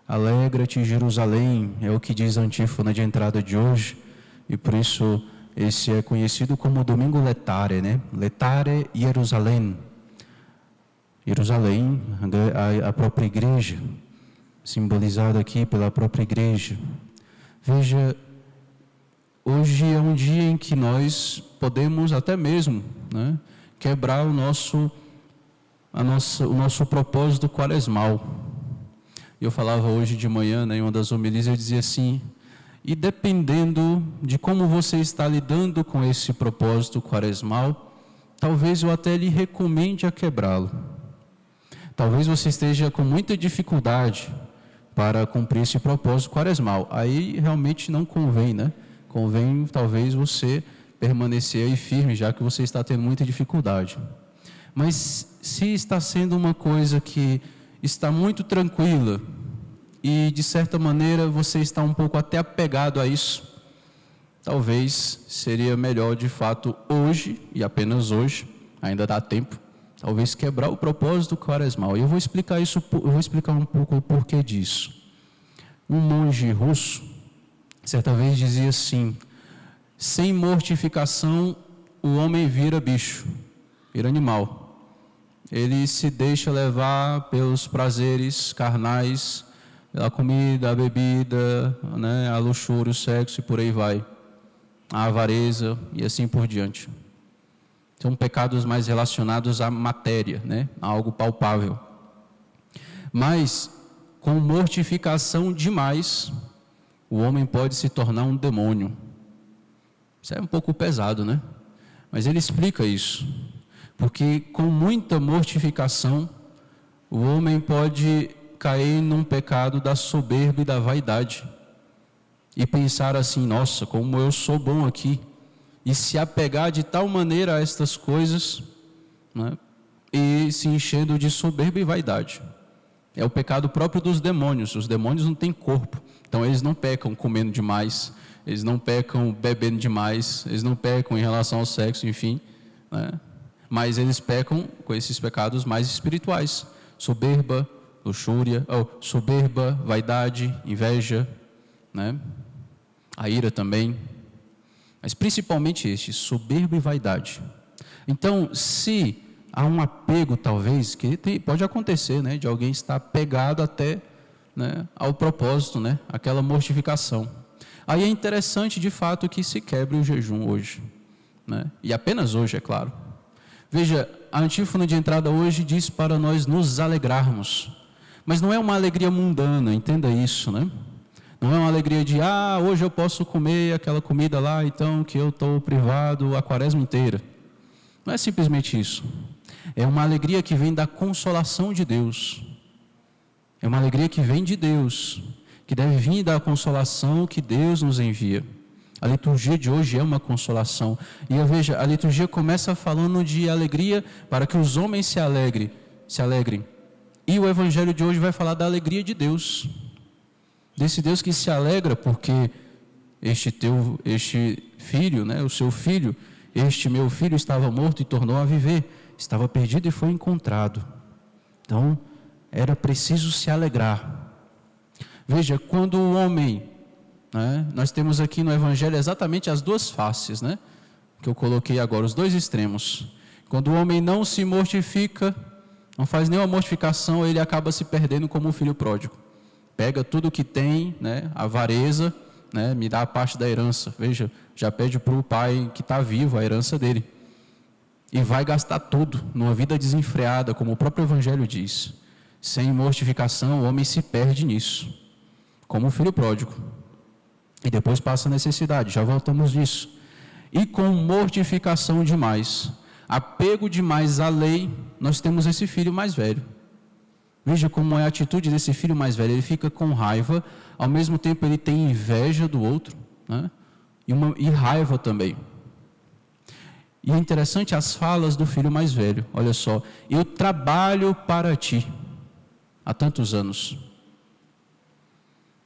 Alegra-te, Jerusalém, é o que diz a antífona de entrada de hoje, e por isso esse é conhecido como Domingo Letare, né? Letare Jerusalém. Jerusalém, a própria igreja, simbolizada aqui pela própria igreja. Veja, hoje é um dia em que nós podemos até mesmo, né, quebrar o nosso propósito quaresmal. Eu falava hoje de manhã, né, em uma das homilias, eu dizia assim: e dependendo de como você está lidando com esse propósito quaresmal, talvez eu até lhe recomende a quebrá-lo. Talvez você esteja com muita dificuldade para cumprir esse propósito quaresmal. Aí realmente não convém, né? Convém talvez você permanecer aí firme, já que você está tendo muita dificuldade. Mas se está sendo uma coisa que está muito tranquila e de certa maneira você está um pouco até apegado a isso, talvez seria melhor de fato hoje, e apenas hoje, ainda dá tempo, talvez quebrar o propósito quaresmal. E eu vou explicar um pouco o porquê disso. Um monge russo, certa vez dizia assim: sem mortificação o homem vira bicho, vira animal. Ele se deixa levar pelos prazeres carnais, a comida, a bebida, né, a luxúria, o sexo e por aí vai, a avareza e assim por diante. São pecados mais relacionados à matéria, né, a algo palpável. Mas com mortificação demais, o homem pode se tornar um demônio. Isso é um pouco pesado, né? Mas ele explica isso. Porque com muita mortificação, o homem pode cair num pecado da soberba e da vaidade. E pensar assim: nossa, como eu sou bom aqui. E se apegar de tal maneira a estas coisas, né, e se enchendo de soberba e vaidade. É o pecado próprio dos demônios. Os demônios não têm corpo, então eles não pecam comendo demais, eles não pecam bebendo demais, eles não pecam em relação ao sexo, enfim, né? Mas eles pecam com esses pecados mais espirituais: soberba, luxúria, soberba, vaidade, inveja, né? A ira também, mas principalmente este, soberba e vaidade. Então, se há um apego, talvez, que pode acontecer, né, de alguém estar apegado até, né, ao propósito, né, aquela mortificação. Aí é interessante, de fato, que se quebre o jejum hoje, né, e apenas hoje, é claro. Veja, a antífona de entrada hoje diz para nós nos alegrarmos, mas não é uma alegria mundana, entenda isso, né? Não é uma alegria de, hoje eu posso comer aquela comida lá, então que eu estou privado a quaresma inteira. Não é simplesmente isso. É uma alegria que vem da consolação de Deus. É uma alegria que vem de Deus, que deve vir da consolação que Deus nos envia. A liturgia de hoje é uma consolação. E eu vejo, a liturgia começa falando de alegria para que os homens se alegrem. E o evangelho de hoje vai falar da alegria de Deus. Desse Deus que se alegra porque este filho, né, o seu filho, este meu filho estava morto e tornou a viver, estava perdido e foi encontrado. Então, era preciso se alegrar. Veja, quando o homem, né, nós temos aqui no evangelho exatamente as duas faces, né, que eu coloquei agora, os dois extremos. Quando o homem não se mortifica, não faz nenhuma mortificação, ele acaba se perdendo como um filho pródigo. Pega tudo que tem, né, avareza, né, me dá a parte da herança. Veja, já pede para o pai que está vivo a herança dele. E vai gastar tudo numa vida desenfreada, como o próprio evangelho diz. Sem mortificação, o homem se perde nisso, como o filho pródigo. E depois passa a necessidade, já voltamos nisso. E com mortificação demais, apego demais à lei, nós temos esse filho mais velho. Veja como é a atitude desse filho mais velho. Ele fica com raiva, ao mesmo tempo ele tem inveja do outro, né? E raiva também. E é interessante as falas do filho mais velho. Olha só: eu trabalho para ti há tantos anos.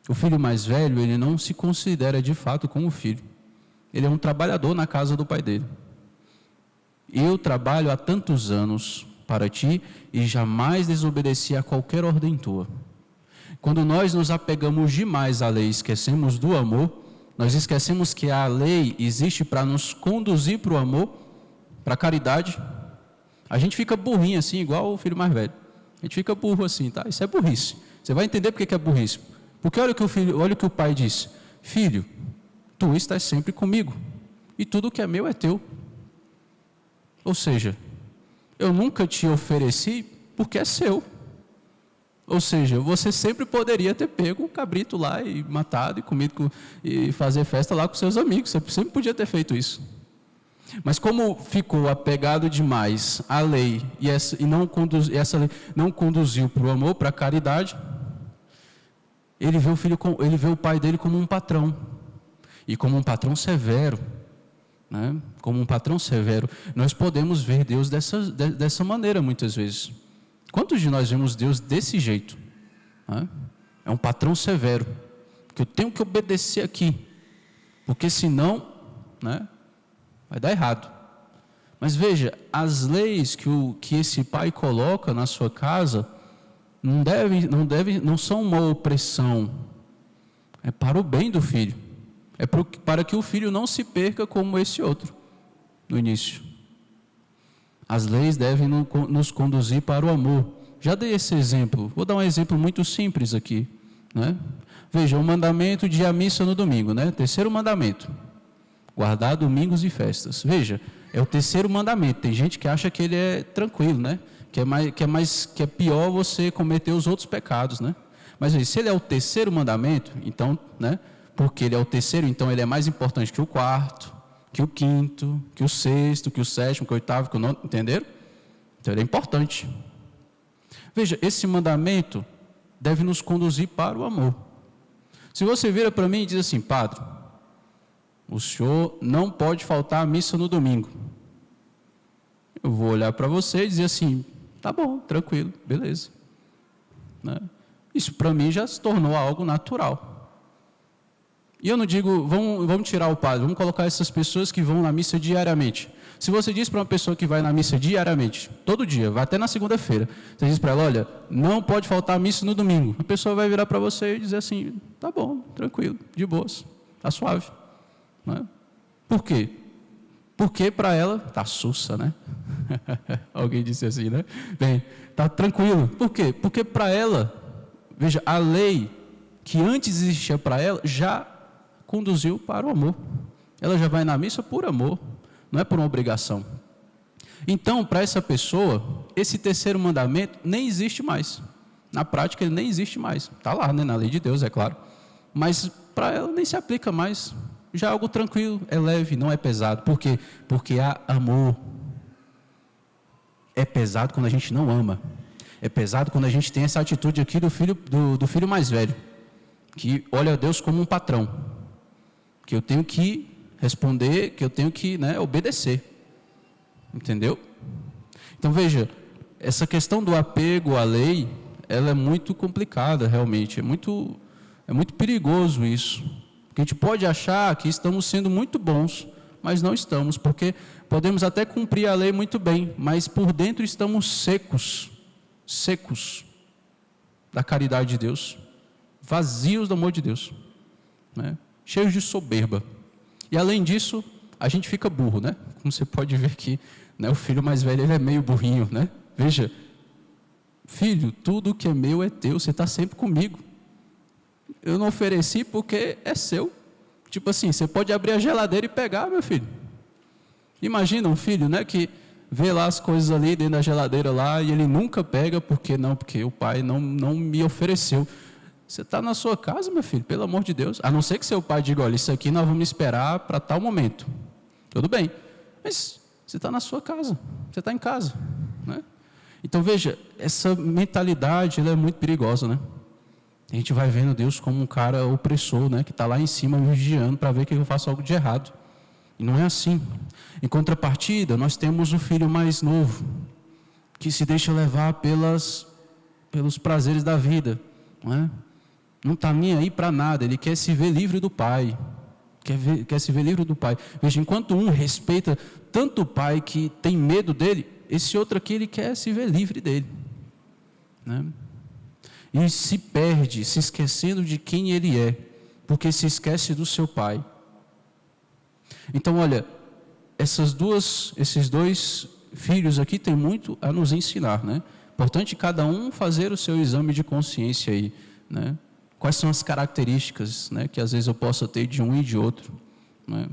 O filho mais velho, ele não se considera de fato como filho. Ele é um trabalhador na casa do pai dele. Eu trabalho há tantos anos para ti e jamais desobedeci a qualquer ordem tua. Quando nós nos apegamos demais à lei e esquecemos do amor, nós esquecemos que a lei existe para nos conduzir para o amor, para a caridade. A gente fica burrinho assim, igual o filho mais velho. A gente fica burro assim, tá? Isso é burrice. Você vai entender por que é burrice. Porque olha o que o pai disse: filho, tu estás sempre comigo, e tudo que é meu é teu. Ou seja, eu nunca te ofereci porque é seu. Ou seja, você sempre poderia ter pego um cabrito lá e matado e comido e fazer festa lá com seus amigos. Você sempre podia ter feito isso. Mas como ficou apegado demais à lei e essa lei não conduziu para o amor, para a caridade, ele vê o pai dele como um patrão. E como um patrão severo. Né? Como um patrão severo. Nós podemos ver Deus dessa maneira muitas vezes. Quantos de nós vemos Deus desse jeito? É um patrão severo, que eu tenho que obedecer aqui, porque senão, né, vai dar errado. Mas veja, as leis que esse pai coloca na sua casa não são uma opressão, é para o bem do filho, é para que o filho não se perca como esse outro no início. As leis devem nos conduzir para o amor. Já dei esse exemplo, vou dar um exemplo muito simples aqui, né? Veja, o mandamento de ir à missa no domingo, né? Terceiro mandamento, guardar domingos e festas. Veja, é o terceiro mandamento. Tem gente que acha que ele é tranquilo, né? Que é pior você cometer os outros pecados, né? Mas veja, se ele é o terceiro mandamento, então, né? Porque ele é o terceiro, então ele é mais importante que o quarto, que o quinto, que o sexto, que o sétimo, que o oitavo, que o nono, entenderam? Então ele é importante. Veja, esse mandamento deve nos conduzir para o amor. Se você vira para mim e diz assim: padre, o senhor não pode faltar à missa no domingo. Eu vou olhar para você e dizer assim: tá bom, tranquilo, beleza. Né? Isso para mim já se tornou algo natural. E eu não digo, vamos tirar o padre, vamos colocar essas pessoas que vão na missa diariamente. Se você diz para uma pessoa que vai na missa diariamente, todo dia, vai até na segunda-feira, você diz para ela: olha, não pode faltar a missa no domingo. A pessoa vai virar para você e dizer assim: tá bom, tranquilo, de boas, tá suave. Né? Por quê? Porque para ela tá sussa, né? Alguém disse assim, né? Bem, tá tranquilo. Por quê? Porque para ela, veja, a lei que antes existia para ela já conduziu para o amor. Ela já vai na missa por amor, não é por uma obrigação. Então, para essa pessoa, esse terceiro mandamento nem existe mais. Na prática, ele nem existe mais. Está lá, né, na lei de Deus, é claro. Mas para ela nem se aplica mais. Já é algo tranquilo, é leve, não é pesado. Por quê? Porque há amor. É pesado quando a gente não ama. É pesado quando a gente tem essa atitude aqui do filho mais velho, que olha a Deus como um patrão, que eu tenho que responder, que eu tenho que, né, obedecer. Entendeu? Então veja, essa questão do apego à lei, ela é muito complicada realmente, é muito perigoso isso. Porque a gente pode achar que estamos sendo muito bons, mas não estamos, porque podemos até cumprir a lei muito bem, mas por dentro estamos secos da caridade de Deus, vazios do amor de Deus, né? Cheios de soberba. E além disso, a gente fica burro, né? Como você pode ver aqui, né? O filho mais velho, ele é meio burrinho, né? Veja, filho, tudo que é meu é teu, você está sempre comigo. Eu não ofereci porque é seu. Tipo assim, você pode abrir a geladeira e pegar, meu filho. Imagina um filho, né, que vê lá as coisas ali dentro da geladeira lá e ele nunca pega, porque o pai não me ofereceu. Você está na sua casa, meu filho, pelo amor de Deus. A não ser que seu pai diga: olha, isso aqui nós vamos esperar para tal momento. Tudo bem. Mas você está na sua casa, você está em casa, né? Então veja, essa mentalidade, ela é muito perigosa, né? A gente vai vendo Deus como um cara opressor, né? Que está lá em cima me vigiando para ver que eu faço algo de errado. E não é assim. Em contrapartida, nós temos o filho mais novo, que se deixa levar pelos prazeres da vida, não é? Não está nem aí para nada, ele quer se ver livre do pai, quer se ver livre do pai. Veja, enquanto um respeita tanto o pai que tem medo dele, esse outro aqui, ele quer se ver livre dele, né? e se perde, se esquecendo de quem ele é, porque se esquece do seu pai. Então, olha, esses dois filhos aqui têm muito a nos ensinar, né? Importante cada um fazer o seu exame de consciência aí, né? Quais são as características, né, que às vezes eu possa ter de um e de outro, né?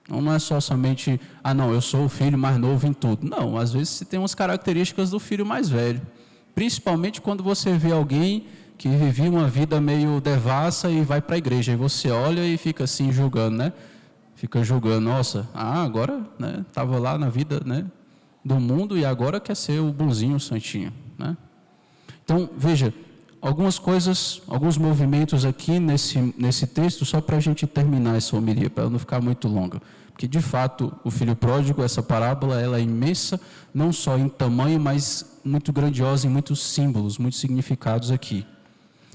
Não é só somente, não, eu sou o filho mais novo em tudo. Não, às vezes você tem umas características do filho mais velho. Principalmente quando você vê alguém que vivia uma vida meio devassa e vai para a igreja. E você olha e fica assim julgando, né? Fica julgando, nossa, agora, né, estava lá na vida, né, do mundo e agora quer ser o bonzinho, o santinho, né? Então, veja, algumas coisas, alguns movimentos aqui nesse texto, só para a gente terminar essa homilia, para não ficar muito longa. Porque, de fato, o filho pródigo, essa parábola, ela é imensa, não só em tamanho, mas muito grandiosa em muitos símbolos, muitos significados aqui.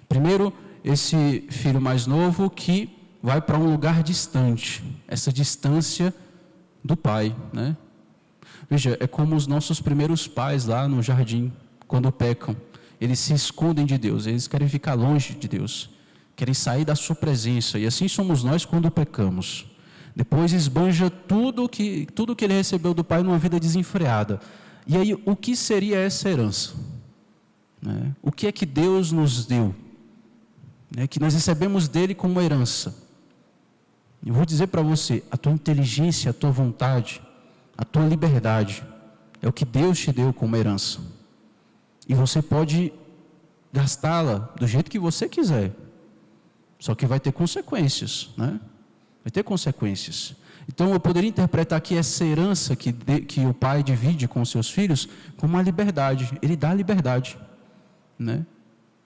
Primeiro, esse filho mais novo que vai para um lugar distante, essa distância do pai, né? Veja, é como os nossos primeiros pais lá no jardim, quando pecam. Eles se escondem de Deus, eles querem ficar longe de Deus, querem sair da sua presença, e assim somos nós quando pecamos. Depois esbanja tudo que ele recebeu do pai numa vida desenfreada. E aí, o que seria essa herança? Né? O que é que Deus nos deu? Né? Que nós recebemos dele como herança. Eu vou dizer para você, a tua inteligência, a tua vontade, a tua liberdade, é o que Deus te deu como herança. E você pode gastá-la do jeito que você quiser. Só que vai ter consequências, né? Vai ter consequências. Então eu poderia interpretar aqui essa herança que o pai divide com os seus filhos como uma liberdade. Ele dá liberdade, né?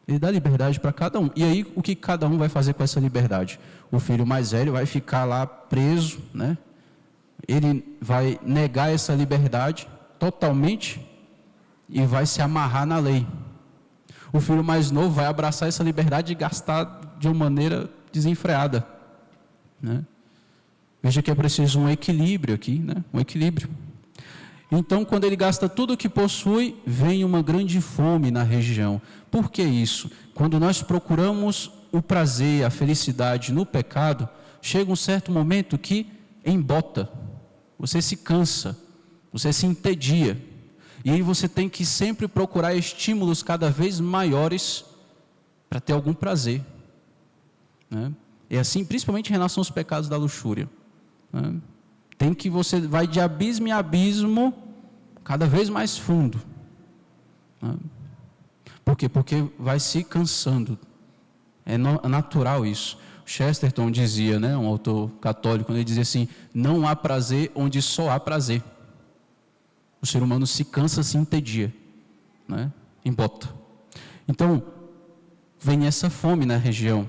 Ele dá liberdade para cada um. E aí o que cada um vai fazer com essa liberdade? O filho mais velho vai ficar lá preso, né? Ele vai negar essa liberdade totalmente e vai se amarrar na lei. O filho mais novo vai abraçar essa liberdade e gastar de uma maneira desenfreada, né? Veja que é preciso um equilíbrio aqui, né? Um equilíbrio. Então, quando ele gasta tudo o que possui, vem uma grande fome na região. Por que isso? Quando nós procuramos o prazer, a felicidade no pecado, chega um certo momento que embota. Você se cansa, você se entedia. E aí você tem que sempre procurar estímulos cada vez maiores para ter algum prazer, né? É assim, principalmente em relação aos pecados da luxúria, né? Tem que você vai de abismo em abismo, cada vez mais fundo, né? Por quê? Porque vai se cansando. É natural isso. Chesterton dizia, né, um autor católico, ele dizia assim: não há prazer onde só há prazer. O ser humano se cansa, se entedia, né? Embota. Então, vem essa fome na região,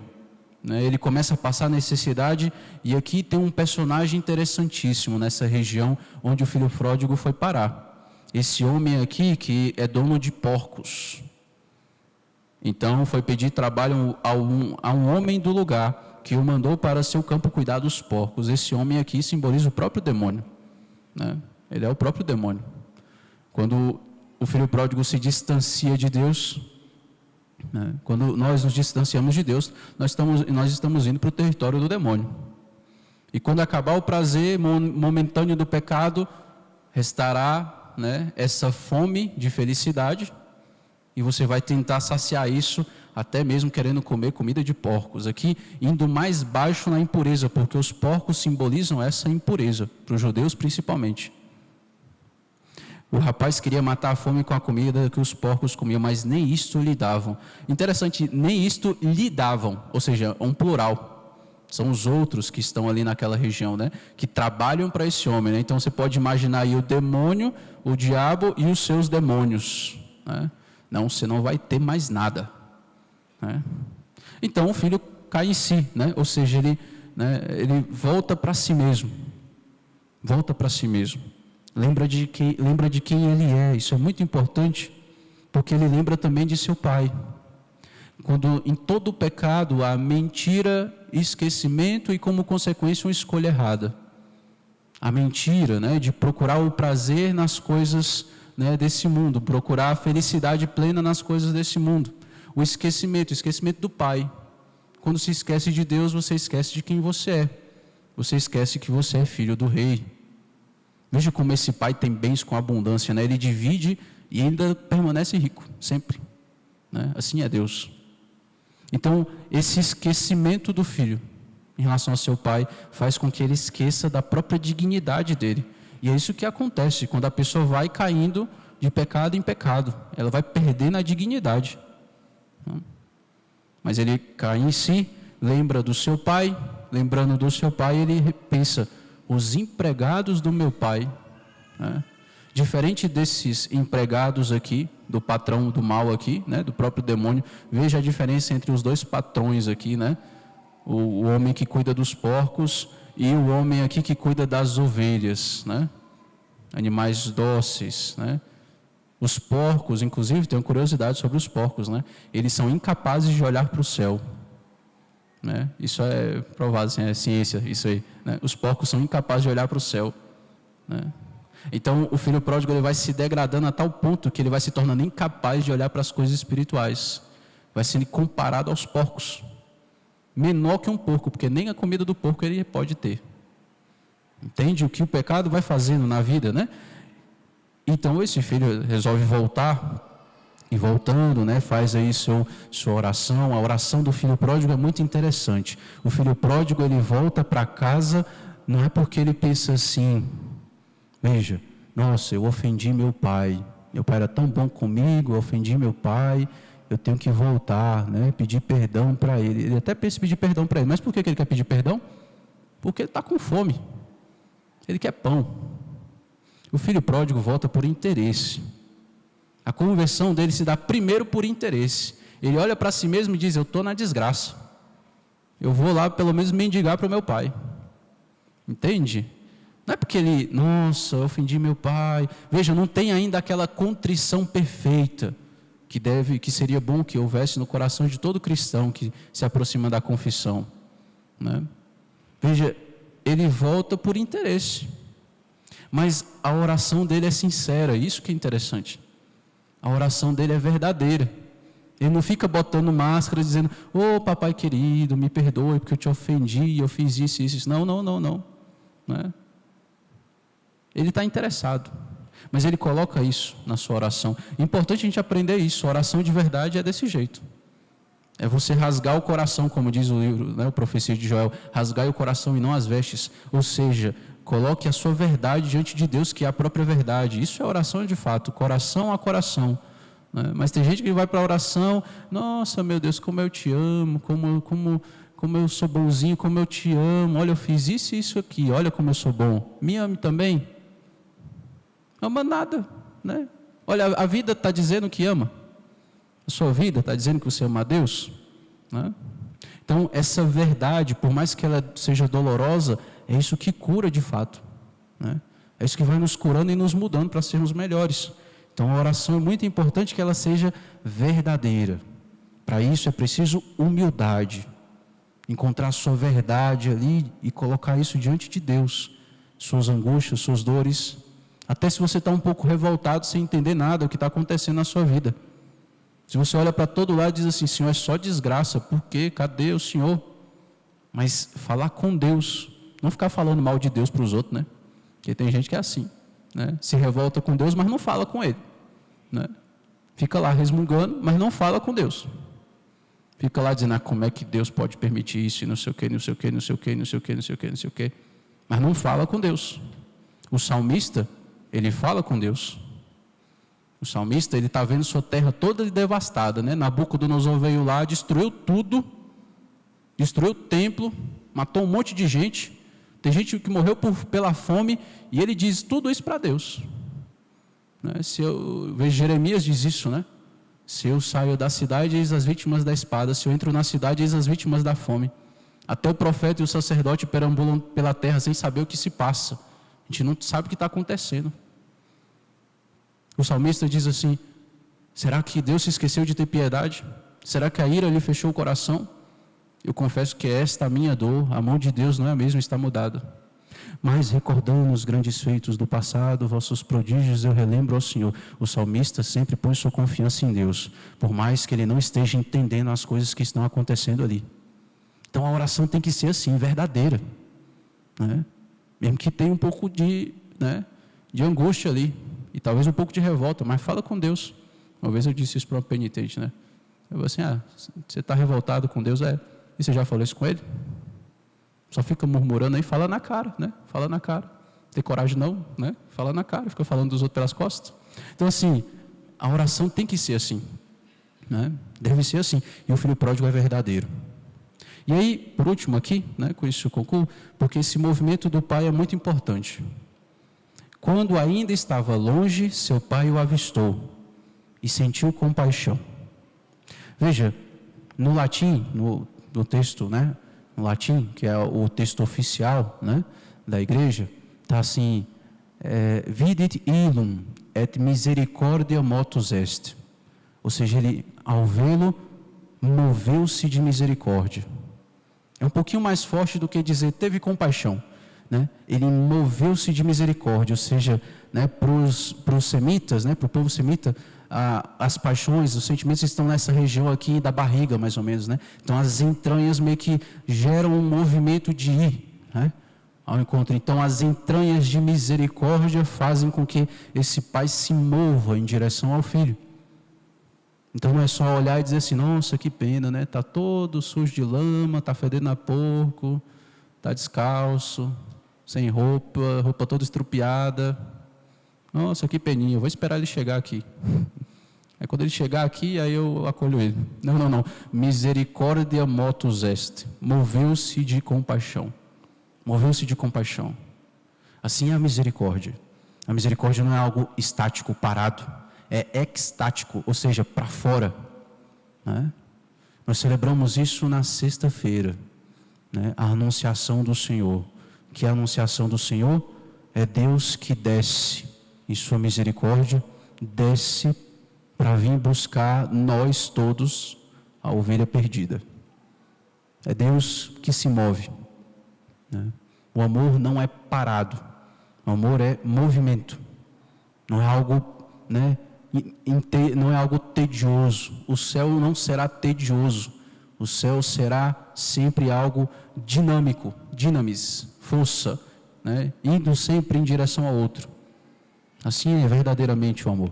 né? Ele começa a passar necessidade, e aqui tem um personagem interessantíssimo nessa região onde o filho pródigo foi parar. Esse homem aqui que é dono de porcos. Então, foi pedir trabalho a um homem do lugar, que o mandou para seu campo cuidar dos porcos. Esse homem aqui simboliza o próprio demônio, né? Ele é o próprio demônio. Quando o filho pródigo se distancia de Deus, né? Quando nós nos distanciamos de Deus, nós estamos indo para o território do demônio. E quando acabar o prazer momentâneo do pecado, restará, né, essa fome de felicidade, e você vai tentar saciar isso, até mesmo querendo comer comida de porcos. Aqui, indo mais baixo na impureza, porque os porcos simbolizam essa impureza, para os judeus principalmente. O rapaz queria matar a fome com a comida que os porcos comiam, mas nem isto lhe davam. Interessante, nem isto lhe davam, ou seja, um plural. São os outros que estão ali naquela região, né, que trabalham para esse homem, né? Então você pode imaginar aí o demônio, o diabo e os seus demônios, né? Não, você não vai ter mais nada, né? Então o filho cai em si, né? Ou seja, ele volta para si mesmo. Volta para si mesmo. Lembra de quem ele é. Isso é muito importante, porque ele lembra também de seu pai. Quando em todo o pecado há mentira, esquecimento e, como consequência, uma escolha errada. A mentira, né, de procurar o prazer nas coisas, né, desse mundo, procurar a felicidade plena nas coisas desse mundo. o esquecimento do pai. Quando se esquece de Deus, você esquece de quem você é. Você esquece que você é filho do rei. Veja como esse pai tem bens com abundância, né? Ele divide e ainda permanece rico, sempre, né? Assim é Deus. Então, esse esquecimento do filho em relação ao seu pai faz com que ele esqueça da própria dignidade dele. E é isso que acontece quando a pessoa vai caindo de pecado em pecado. Ela vai perdendo a dignidade. Mas ele cai em si, lembra do seu pai, lembrando do seu pai, ele pensa, os empregados do meu pai, né? Diferente desses empregados aqui, do patrão do mal aqui, né? Do próprio demônio, veja a diferença entre os dois patrões aqui, né? O homem que cuida dos porcos e o homem aqui que cuida das ovelhas, né? Animais dóceis, né? Os porcos, inclusive, tenho curiosidade sobre os porcos, né? Eles são incapazes de olhar para o céu, né? Isso é provado, assim, é ciência, isso aí, né? Os porcos são incapazes de olhar para o céu, né? Então, o filho pródigo ele vai se degradando a tal ponto que ele vai se tornando incapaz de olhar para as coisas espirituais. Vai sendo comparado aos porcos. Menor que um porco, porque nem a comida do porco ele pode ter. Entende o que o pecado vai fazendo na vida, né? Então, esse filho resolve voltar, e voltando, né, faz aí sua oração. A oração do filho pródigo é muito interessante. O filho pródigo, ele volta para casa, não é porque ele pensa assim, veja, nossa, eu ofendi meu pai era tão bom comigo, eu ofendi meu pai, eu tenho que voltar, né, pedir perdão para ele. Ele até pensa em pedir perdão para ele, mas por que ele quer pedir perdão? Porque ele está com fome, ele quer pão. O filho pródigo volta por interesse. A conversão dele se dá primeiro por interesse. Ele olha para si mesmo e diz, eu estou na desgraça, eu vou lá pelo menos mendigar para o meu pai. Entende? Não é porque ele, nossa, eu ofendi meu pai. Veja, não tem ainda aquela contrição perfeita que seria bom que houvesse no coração de todo cristão que se aproxima da confissão, né? Veja, ele volta por interesse, mas a oração dele é sincera, isso que é interessante. A oração dele é verdadeira. Ele não fica botando máscara dizendo, ô papai querido, me perdoe porque eu te ofendi, eu fiz isso. Não. Né? Ele está interessado, mas ele coloca isso na sua oração. É importante a gente aprender isso. A oração de verdade é desse jeito. É você rasgar o coração, como diz o livro, né, o Profecia de Joel, rasgai o coração e não as vestes. Ou seja, coloque a sua verdade diante de Deus, que é a própria verdade. Isso é oração de fato, coração a coração, né? Mas tem gente que vai para a oração, nossa, meu Deus, como eu te amo, como eu sou bonzinho, como eu te amo, olha, eu fiz isso e isso aqui, olha como eu sou bom. Me ame também? Ama nada, né? Olha, a vida está dizendo que ama. A sua vida está dizendo que você ama a Deus, né? Então, essa verdade, por mais que ela seja dolorosa, é isso que cura de fato, né? É isso que vai nos curando e nos mudando para sermos melhores. Então, a oração é muito importante que ela seja verdadeira. Para isso é preciso humildade. Encontrar a sua verdade ali e colocar isso diante de Deus. Suas angústias, suas dores. Até se você está um pouco revoltado, sem entender nada do que está acontecendo na sua vida. Se você olha para todo lado e diz assim, Senhor, é só desgraça, por quê? Cadê o Senhor? Mas falar com Deus, não ficar falando mal de Deus para os outros, né? Porque tem gente que é assim, né? Se revolta com Deus, mas não fala com Ele, né? Fica lá resmungando, mas não fala com Deus. Fica lá dizendo, como é que Deus pode permitir isso, e não sei o quê, mas não fala com Deus. O salmista, ele fala com Deus. O salmista, ele está vendo sua terra toda devastada, né? Nabucodonosor veio lá, destruiu tudo, destruiu o templo, matou um monte de gente. Tem gente que morreu pela fome, e ele diz tudo isso para Deus, né? Vejo Jeremias diz isso, né? Se eu saio da cidade, eis as vítimas da espada. Se eu entro na cidade, eis as vítimas da fome. Até o profeta e o sacerdote perambulam pela terra sem saber o que se passa. A gente não sabe o que está acontecendo. O salmista diz assim, será que Deus se esqueceu de ter piedade? Será que a ira lhe fechou o coração? Eu confesso que esta a minha dor, a mão de Deus não é a mesma, está mudada. Mas recordando os grandes feitos do passado, vossos prodígios, eu relembro ao Senhor. O salmista sempre põe sua confiança em Deus, por mais que ele não esteja entendendo as coisas que estão acontecendo ali. Então a oração tem que ser assim, verdadeira, né? Mesmo que tenha um pouco de angústia ali, e talvez um pouco de revolta, mas fala com Deus. Uma vez eu disse isso para um penitente, né? Eu falei assim, você está revoltado com Deus? E você já falou isso com Ele? Só fica murmurando aí, fala na cara, né? Fala na cara. Tem coragem não, né? Fala na cara, fica falando dos outros pelas costas. Então assim, a oração tem que ser assim, né? Deve ser assim. E o filho pródigo é verdadeiro. E aí, por último aqui, né, com isso eu concluo, porque esse movimento do pai é muito importante. Quando ainda estava longe, seu pai o avistou e sentiu compaixão. Veja, no latim, no texto, né? No latim, que é o texto oficial, né, da igreja, está assim, vidit illum et misericordia motus est. Ou seja, ele, ao vê-lo, moveu-se de misericórdia. É um pouquinho mais forte do que dizer teve compaixão, né? Ele moveu-se de misericórdia, ou seja, né, para os semitas, né, para o povo semita, as paixões, os sentimentos estão nessa região aqui da barriga, mais ou menos, né? Então as entranhas meio que geram um movimento de ir, né, ao encontro. Então as entranhas de misericórdia fazem com que esse pai se mova em direção ao filho. Então não é só olhar e dizer assim, nossa, que pena, né? Está todo sujo de lama, está fedendo a porco, está descalço, sem roupa, roupa toda estrupiada. Nossa, que peninha, eu vou esperar ele chegar aqui. Aí quando ele chegar aqui, aí eu acolho ele. Não. Misericórdia motus est. Moveu-se de compaixão. Moveu-se de compaixão. Assim é a misericórdia. A misericórdia não é algo estático, parado. É extático, ou seja, para fora, né? Nós celebramos isso na sexta-feira, né? A anunciação do Senhor. Que a anunciação do Senhor é Deus que desce em sua misericórdia, desce para vir buscar nós todos, a ovelha perdida. É Deus que se move, né? O amor não é parado, o amor é movimento, não é algo, né, não é algo tedioso. O céu não será tedioso, o céu será sempre algo dinâmico, dinamis, força, né, indo sempre em direção ao outro. Assim é verdadeiramente o amor,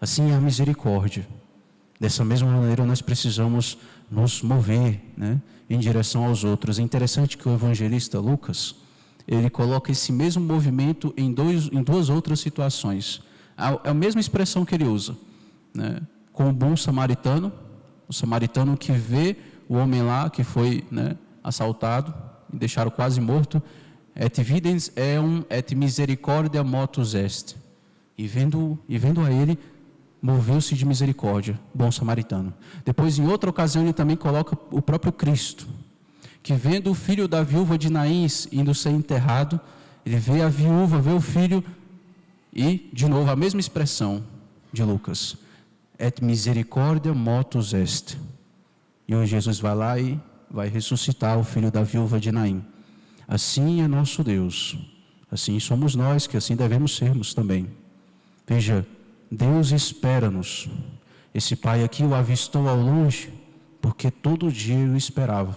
assim é a misericórdia. Dessa mesma maneira nós precisamos nos mover, né, em direção aos outros. É interessante que o evangelista Lucas, ele coloca esse mesmo movimento em duas outras situações. É a mesma expressão que ele usa, né, com o bom samaritano, o samaritano que vê o homem lá que foi, né, assaltado e deixaram quase morto, et videns eum et misericordia motus est. E vendo a ele, moveu-se de misericórdia, bom samaritano. Depois, em outra ocasião, ele também coloca o próprio Cristo, que vendo o filho da viúva de Naim indo ser enterrado, ele vê a viúva, vê o filho, e, de novo, a mesma expressão de Lucas, et misericordia motus est. E hoje Jesus vai lá e vai ressuscitar o filho da viúva de Naim. Assim é nosso Deus, assim somos nós, que assim devemos sermos também. Veja, Deus espera-nos. Esse pai aqui o avistou ao longe, porque todo dia o esperava.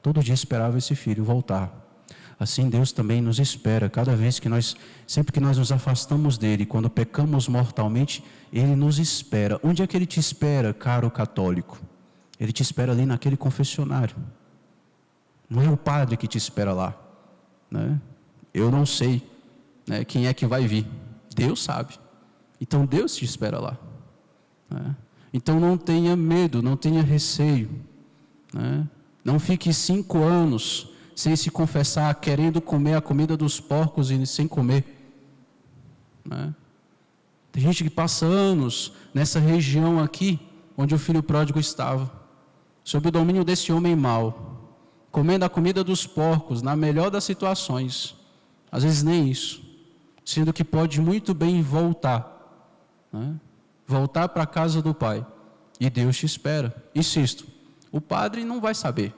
Todo dia esperava esse filho voltar. Assim Deus também nos espera, cada vez que sempre que nós nos afastamos dele, quando pecamos mortalmente, ele nos espera. Onde é que ele te espera, caro católico? Ele te espera ali naquele confessionário. Não é o padre que te espera lá, né? Eu não sei, né, quem é que vai vir. Deus sabe. Então Deus te espera lá, né? Então não tenha medo, não tenha receio, né? Não fique 5 anos sem se confessar, querendo comer a comida dos porcos e sem comer, né? Tem gente que passa anos nessa região aqui, onde o filho pródigo estava, sob o domínio desse homem mau, comendo a comida dos porcos, na melhor das situações, às vezes nem isso, sendo que pode muito bem voltar, né? Voltar para a casa do Pai, e Deus te espera. Insisto, o padre não vai saber,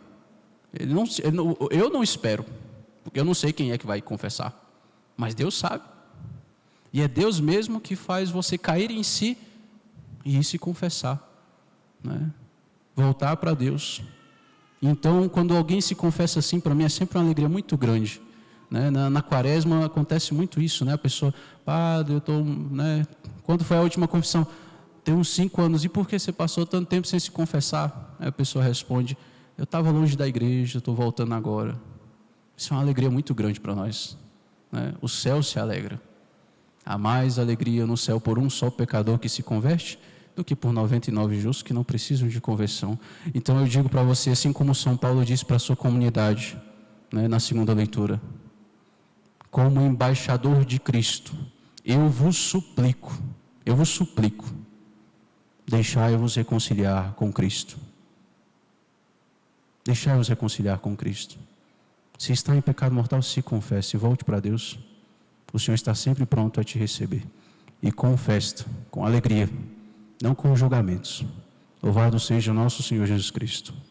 eu não espero, porque eu não sei quem é que vai confessar, Mas Deus sabe. E é Deus mesmo que faz você cair em si e ir se confessar, né? Voltar para Deus. Então, quando alguém se confessa assim, para mim é sempre uma alegria muito grande, né? Na quaresma acontece muito isso, né? A pessoa, padre, eu estou, né? Quando foi a última confissão? Tem uns 5 anos. E por que você passou tanto tempo sem se confessar? Aí a pessoa responde, eu estava longe da igreja, estou voltando agora. Isso é uma alegria muito grande para nós, né? O céu se alegra. Há mais alegria no céu por um só pecador que se converte do que por 99 justos que não precisam de conversão. Então eu digo para você, assim como São Paulo disse para a sua comunidade, né, na segunda leitura, como embaixador de Cristo, eu vos suplico, deixai-vos reconciliar com Cristo. Deixai-vos reconciliar com Cristo. Se está em pecado mortal, se confesse, volte para Deus. O Senhor está sempre pronto a te receber. E com festa, com alegria, não com julgamentos. Louvado seja nosso Senhor Jesus Cristo.